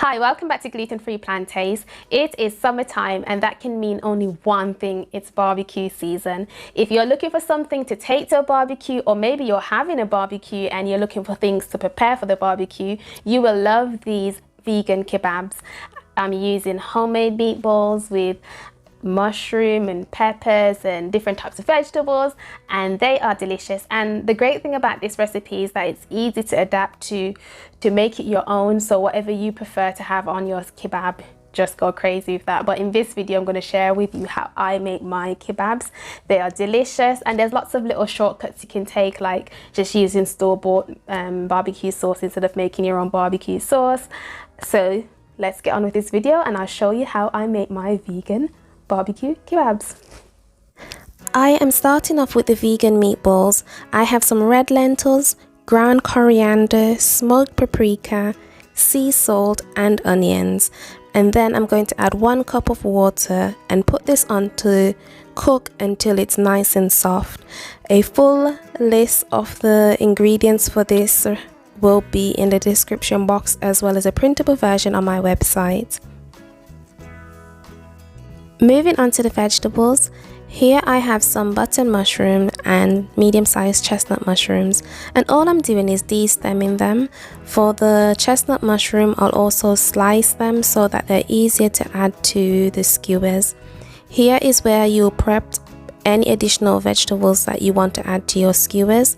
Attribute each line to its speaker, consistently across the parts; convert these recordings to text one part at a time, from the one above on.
Speaker 1: Hi, welcome back to Gluten-Free Plantaste. It is summertime and that can mean only one thing, it's barbecue season. If you're looking for something to take to a barbecue, or maybe you're having a barbecue and you're looking for things to prepare for the barbecue, you will love these vegan kebabs. I'm using homemade meatballs with mushroom and peppers and different types of vegetables, and they are delicious. And the great thing about this recipe is that it's easy to adapt to make it your own. So whatever you prefer to have on your kebab, just go crazy with that. But in this video I'm going to share with you how I make my kebabs. They are delicious, and there's lots of little shortcuts you can take, like just using store-bought barbecue sauce instead of making your own barbecue sauce. So let's get on with this video and I'll show you how I make my vegan barbecue kebabs. I am starting off with the vegan meatballs. I have some red lentils, ground coriander, smoked paprika, sea salt and onions, and then I'm going to add 1 cup of water and put this on to cook until it's nice and soft. A full list of the ingredients for this will be in the description box, as well as a printable version on my website. Moving on to the vegetables, here I have some button mushroom and medium-sized chestnut mushrooms, and all I'm doing is de-stemming them. For the chestnut mushroom, I'll also slice them so that they're easier to add to the skewers. Here is where you'll prep any additional vegetables that you want to add to your skewers.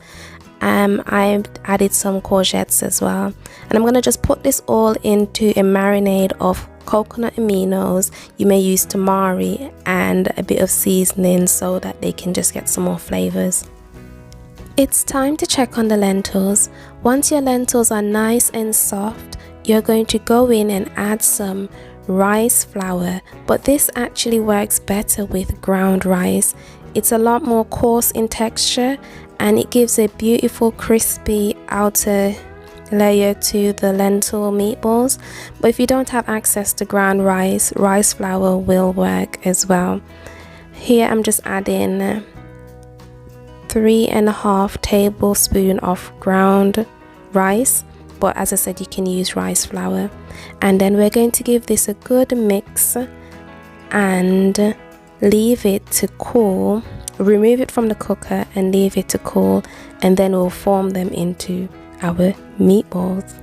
Speaker 1: I've added some courgettes as well, and I'm going to just put this all into a marinade of coconut aminos. You may use tamari and a bit of seasoning so that they can just get some more flavors. It's time to check on the lentils. Once your lentils are nice and soft, you're going to go in and add some rice flour, but this actually works better with ground rice. It's a lot more coarse in texture and it gives a beautiful crispy outer layer to the lentil meatballs. But if you don't have access to ground rice, rice flour will work as well. Here I'm just adding 3.5 tablespoons of ground rice, but as I said, you can use rice flour. And then we're going to give this a good mix and leave it to cool. Remove it from the cooker and leave it to cool, and then we'll form them into our meatballs.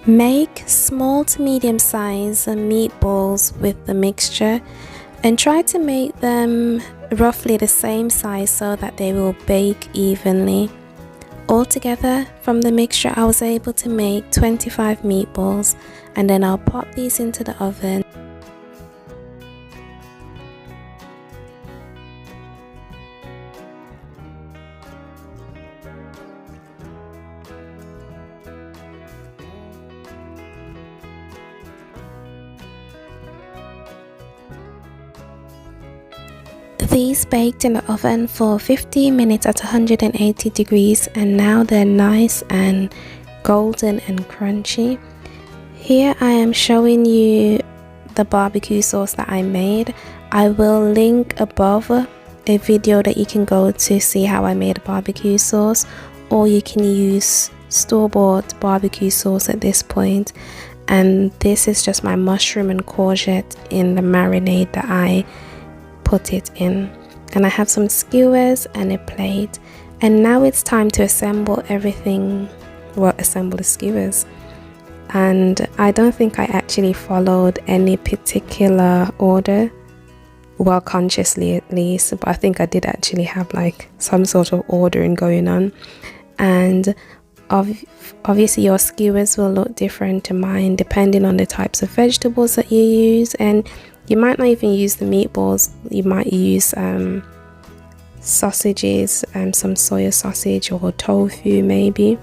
Speaker 1: Make small to medium size meatballs with the mixture and try to make them roughly the same size so that they will bake evenly. Altogether, from the mixture I was able to make 25 meatballs, and then I'll pop these into the oven. These baked in the oven for 15 minutes at 180 degrees, and now they're nice and golden and crunchy. Here I am showing you the barbecue sauce that I made. I will link above a video that you can go to see how I made a barbecue sauce, or you can use store-bought barbecue sauce at this point. And this is just my mushroom and courgette in the marinade that I put it in. And I have some skewers and a plate, and now it's time to assemble everything. Well, assemble the skewers. And I don't think I actually followed any particular order, well, consciously at least, but I think I did actually have like some sort of ordering going on. And obviously your skewers will look different to mine depending on the types of vegetables that you use, and you might not even use the meatballs. You might use sausages, some soya sausage or tofu maybe.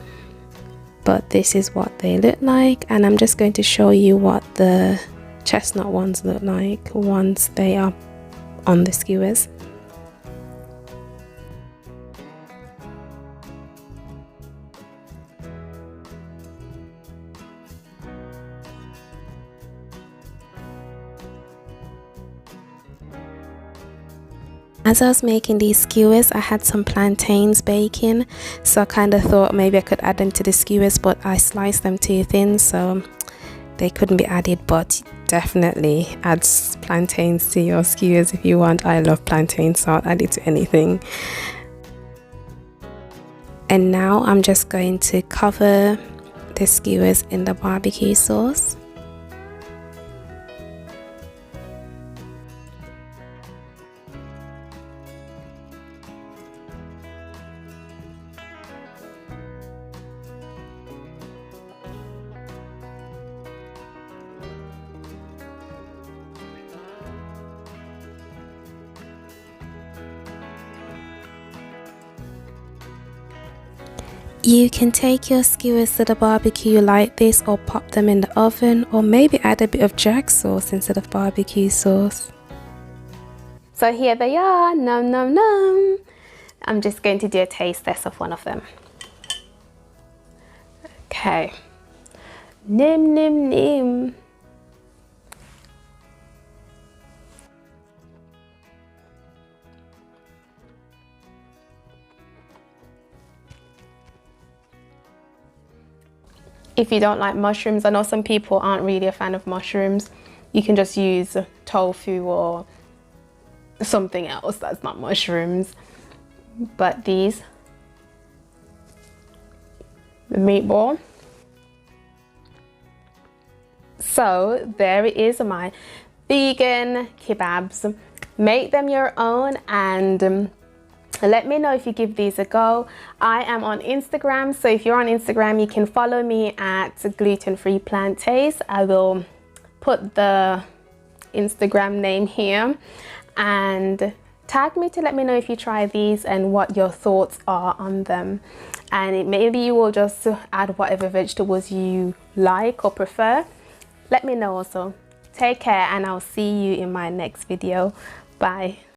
Speaker 1: But this is what they look like, and I'm just going to show you what the chestnut ones look like once they are on the skewers. As I was making these skewers, I had some plantains baking, so I kind of thought maybe I could add them to the skewers, but I sliced them too thin, so they couldn't be added. But definitely add plantains to your skewers if you want. I love plantains, so I'll add it to anything. And now I'm just going to cover the skewers in the barbecue sauce. You can take your skewers to the barbecue like this, or pop them in the oven, or maybe add a bit of jack sauce instead of barbecue sauce. So here they are, nom nom nom. I'm just going to do a taste test of one of them. Okay. Nim nim nim. If you don't like mushrooms, I know some people aren't really a fan of mushrooms. You can just use tofu or something else that's not mushrooms. But these, the meatball. So there it is, my vegan kebabs. Make them your own and let me know if you give these a go. I am on Instagram, so if you're on Instagram, you can follow me at Gluten-Free Plantaste. I will put the Instagram name here, and tag me to let me know if you try these and what your thoughts are on them. And maybe you will just add whatever vegetables you like or prefer. Let me know also. Take care, and I'll see you in my next video. Bye.